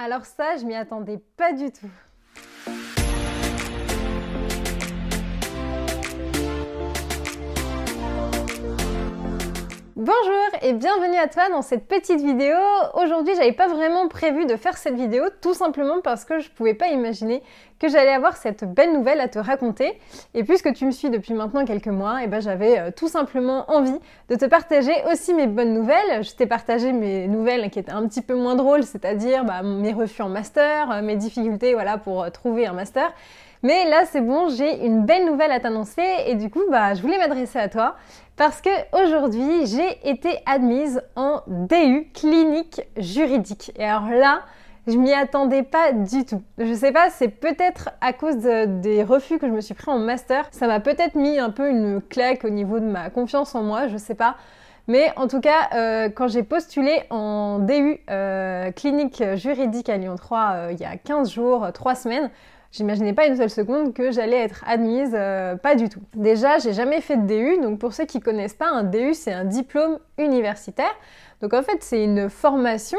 Alors ça, je m'y attendais pas du tout. Bonjour et bienvenue à toi dans cette petite vidéo. Aujourd'hui, j'avais pas vraiment prévu de faire cette vidéo, tout simplement parce que je pouvais pas imaginer que j'allais avoir cette belle nouvelle à te raconter. Et puisque tu me suis depuis maintenant quelques mois, et ben j'avais tout simplement envie de te partager aussi mes bonnes nouvelles. Je t'ai partagé mes nouvelles qui étaient un petit peu moins drôles, c'est-à-dire mes refus en master, mes difficultés voilà, pour trouver un master. Mais là, c'est bon, j'ai une belle nouvelle à t'annoncer et du coup, je voulais m'adresser à toi parce que aujourd'hui, j'ai été admise en DU, clinique juridique. Et alors là, je m'y attendais pas du tout. Je sais pas, c'est peut-être à cause des refus que je me suis pris en master. Ça m'a peut-être mis un peu une claque au niveau de ma confiance en moi, je sais pas. Mais en tout cas, quand j'ai postulé en DU clinique juridique à Lyon 3 il y a 15 jours, 3 semaines, j'imaginais pas une seule seconde que j'allais être admise, pas du tout. Déjà, j'ai jamais fait de DU, donc pour ceux qui connaissent pas, un DU c'est un diplôme universitaire. Donc en fait, c'est une formation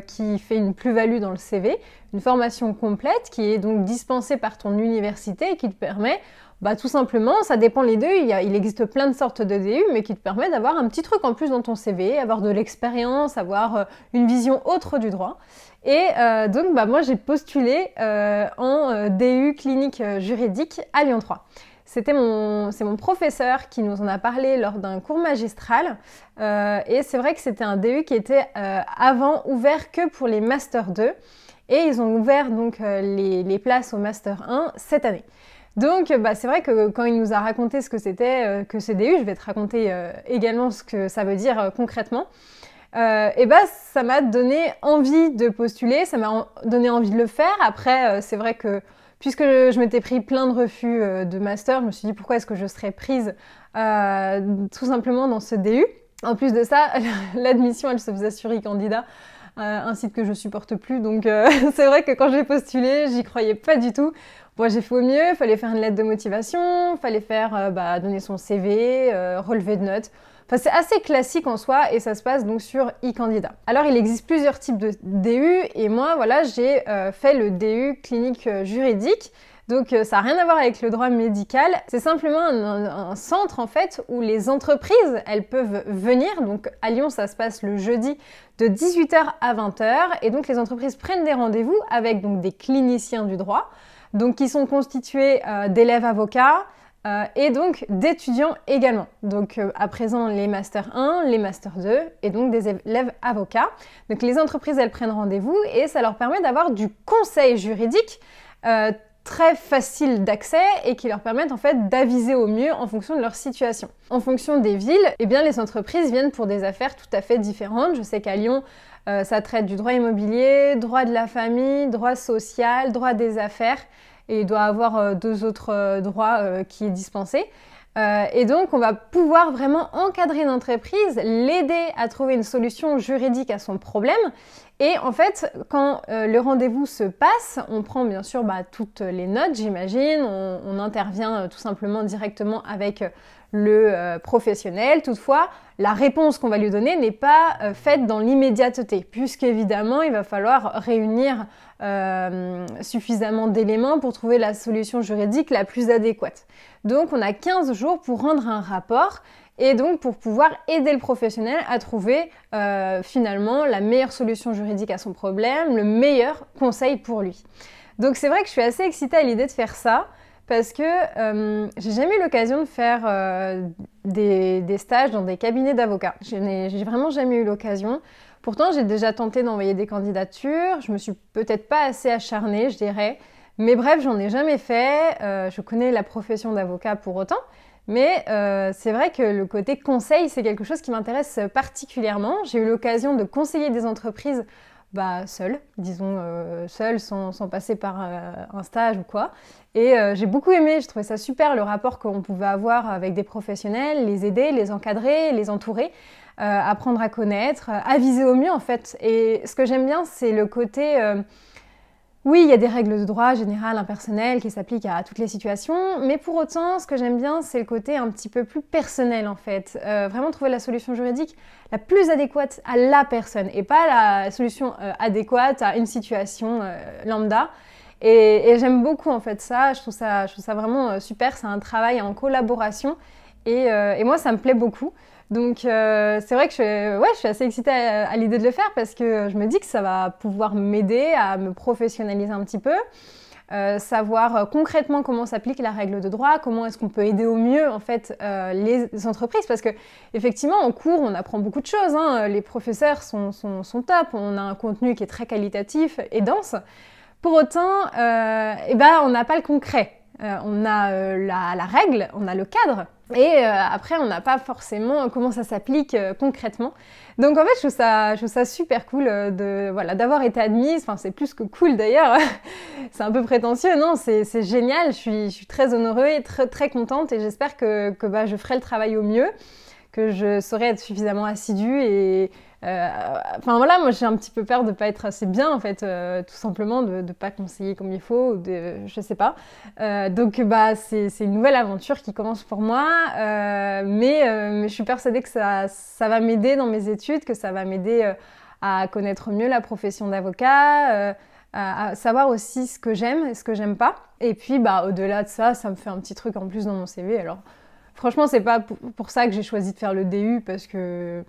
qui fait une plus-value dans le CV, une formation complète qui est donc dispensée par ton université et qui te permet tout simplement, ça dépend les deux, il existe plein de sortes de DU, mais qui te permet d'avoir un petit truc en plus dans ton CV, avoir de l'expérience, avoir une vision autre du droit. Et donc moi j'ai postulé en DU clinique juridique à Lyon 3. C'est mon professeur qui nous en a parlé lors d'un cours magistral et c'est vrai que c'était un DU qui était avant ouvert que pour les Master 2 et ils ont ouvert donc les places au Master 1 cette année. Donc c'est vrai que quand il nous a raconté ce que c'était que ces DU, je vais te raconter également ce que ça veut dire concrètement. Ça m'a donné envie de postuler, ça m'a donné envie de le faire. Après, c'est vrai que puisque je m'étais pris plein de refus de master, je me suis dit pourquoi est-ce que je serais prise tout simplement dans ce DU. En plus de ça, l'admission, elle se faisait sur e-candidat, un site que je supporte plus. Donc c'est vrai que quand j'ai postulé, j'y croyais pas du tout. Bon, j'ai fait au mieux, il fallait faire une lettre de motivation, il fallait faire donner son CV, relever de notes. Enfin, c'est assez classique en soi et ça se passe donc sur e-candidat. Alors, il existe plusieurs types de DU et moi, voilà, j'ai fait le DU clinique juridique. Donc, ça n'a rien à voir avec le droit médical. C'est simplement un centre, en fait, où les entreprises, elles peuvent venir. Donc, à Lyon, ça se passe le jeudi de 18h à 20h. Et donc, les entreprises prennent des rendez-vous avec donc, des cliniciens du droit, donc qui sont constitués d'élèves avocats, et donc d'étudiants également. Donc à présent les Master 1, les Master 2 et donc des élèves avocats. Donc les entreprises elles prennent rendez-vous et ça leur permet d'avoir du conseil juridique très facile d'accès et qui leur permettent en fait d'aviser au mieux en fonction de leur situation. En fonction des villes, eh bien les entreprises viennent pour des affaires tout à fait différentes. Je sais qu'à Lyon, ça traite du droit immobilier, droit de la famille, droit social, droit des affaires et il doit avoir deux autres droits qui est dispensé. Et donc, on va pouvoir vraiment encadrer une entreprise, l'aider à trouver une solution juridique à son problème. Et en fait, quand le rendez-vous se passe, on prend bien sûr toutes les notes, j'imagine. On intervient tout simplement directement avec le professionnel. Toutefois, la réponse qu'on va lui donner n'est pas faite dans l'immédiateté, puisqu'évidemment, il va falloir réunir suffisamment d'éléments pour trouver la solution juridique la plus adéquate. Donc, on a 15 jours pour rendre un rapport et donc pour pouvoir aider le professionnel à trouver finalement la meilleure solution juridique à son problème, le meilleur conseil pour lui. Donc, c'est vrai que je suis assez excitée à l'idée de faire ça. Parce que j'ai jamais eu l'occasion de faire des stages dans des cabinets d'avocats. J'ai vraiment jamais eu l'occasion. Pourtant, j'ai déjà tenté d'envoyer des candidatures. Je me suis peut-être pas assez acharnée, je dirais. Mais bref, j'en ai jamais fait. Je connais la profession d'avocat pour autant. Mais c'est vrai que le côté conseil, c'est quelque chose qui m'intéresse particulièrement. J'ai eu l'occasion de conseiller des entreprises seule, disons seule, sans passer par un stage ou quoi. Et j'ai beaucoup aimé, je trouvais ça super le rapport qu'on pouvait avoir avec des professionnels, les aider, les encadrer, les entourer, apprendre à connaître, aviser au mieux en fait. Et ce que j'aime bien, c'est le côté Oui, il y a des règles de droit général, impersonnel, qui s'appliquent à toutes les situations, mais pour autant, ce que j'aime bien, c'est le côté un petit peu plus personnel en fait. Vraiment trouver la solution juridique la plus adéquate à la personne et pas la solution adéquate à une situation lambda. Et j'aime beaucoup en fait ça, je trouve ça vraiment super, c'est un travail en collaboration et moi ça me plaît beaucoup. Donc c'est vrai que je suis assez excitée à l'idée de le faire parce que je me dis que ça va pouvoir m'aider à me professionnaliser un petit peu, savoir concrètement comment s'applique la règle de droit, comment est-ce qu'on peut aider au mieux en fait les entreprises parce que effectivement en cours on apprend beaucoup de choses, hein. Les professeurs sont top, on a un contenu qui est très qualitatif et dense. Pour autant, on n'a pas le concret. On a la règle, on a le cadre, et après on n'a pas forcément comment ça s'applique concrètement. Donc en fait je trouve ça super cool d'avoir été admise, enfin c'est plus que cool d'ailleurs, c'est un peu prétentieux, non, c'est génial, je suis très honorée et très contente et j'espère que je ferai le travail au mieux, que je saurai être suffisamment assidue et moi j'ai un petit peu peur de pas être assez bien en fait, tout simplement de pas conseiller comme il faut, je sais pas. Donc c'est une nouvelle aventure qui commence pour moi, mais je suis persuadée que ça va m'aider dans mes études, que ça va m'aider à connaître mieux la profession d'avocat, à savoir aussi ce que j'aime et ce que j'aime pas. Et puis au-delà de ça, ça me fait un petit truc en plus dans mon CV. Alors franchement, c'est pas pour ça que j'ai choisi de faire le DU parce que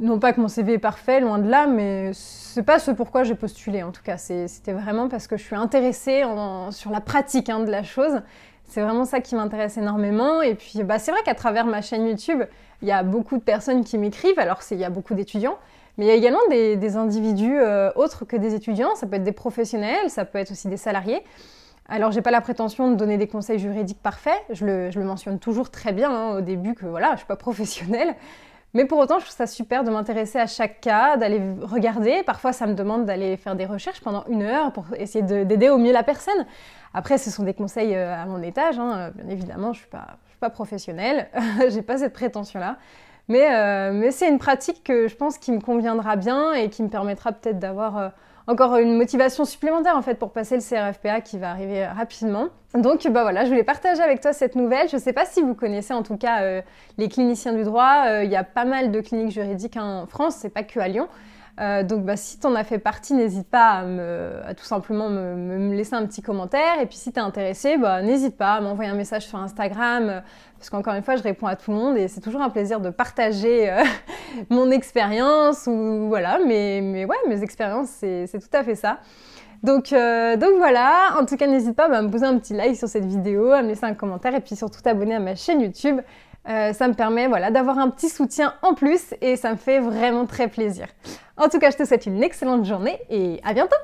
non pas que mon CV est parfait, loin de là, mais c'est pas ce pourquoi j'ai postulé en tout cas. C'était vraiment parce que je suis intéressée sur la pratique de la chose. C'est vraiment ça qui m'intéresse énormément. Et puis c'est vrai qu'à travers ma chaîne YouTube, il y a beaucoup de personnes qui m'écrivent. Alors il y a beaucoup d'étudiants, mais il y a également des individus autres que des étudiants. Ça peut être des professionnels, ça peut être aussi des salariés. Alors j'ai pas la prétention de donner des conseils juridiques parfaits. Je le mentionne toujours très bien au début que voilà, je suis pas professionnelle. Mais pour autant, je trouve ça super de m'intéresser à chaque cas, d'aller regarder. Parfois, ça me demande d'aller faire des recherches pendant 1 heure pour essayer d'aider au mieux la personne. Après, ce sont des conseils à mon étage. Bien évidemment, je suis pas professionnelle. J'ai pas cette prétention-là. Mais c'est une pratique que je pense qui me conviendra bien et qui me permettra peut-être d'avoir encore une motivation supplémentaire en fait pour passer le CRFPA qui va arriver rapidement. Donc voilà, je voulais partager avec toi cette nouvelle. Je ne sais pas si vous connaissez en tout cas les cliniciens du droit. Il y a pas mal de cliniques juridiques en France, c'est pas que à Lyon. Donc si tu en as fait partie, n'hésite pas à tout simplement me laisser un petit commentaire. Et puis si tu es intéressé, n'hésite pas à m'envoyer un message sur Instagram, parce qu'encore une fois, je réponds à tout le monde et c'est toujours un plaisir de partager mon expérience ou voilà. Mais ouais, mes expériences, c'est tout à fait ça. Donc voilà, en tout cas n'hésite pas à me poser un petit like sur cette vidéo, à me laisser un commentaire et puis surtout t'abonner à ma chaîne YouTube. Ça me permet d'avoir un petit soutien en plus et ça me fait vraiment très plaisir. En tout cas, je te souhaite une excellente journée et à bientôt!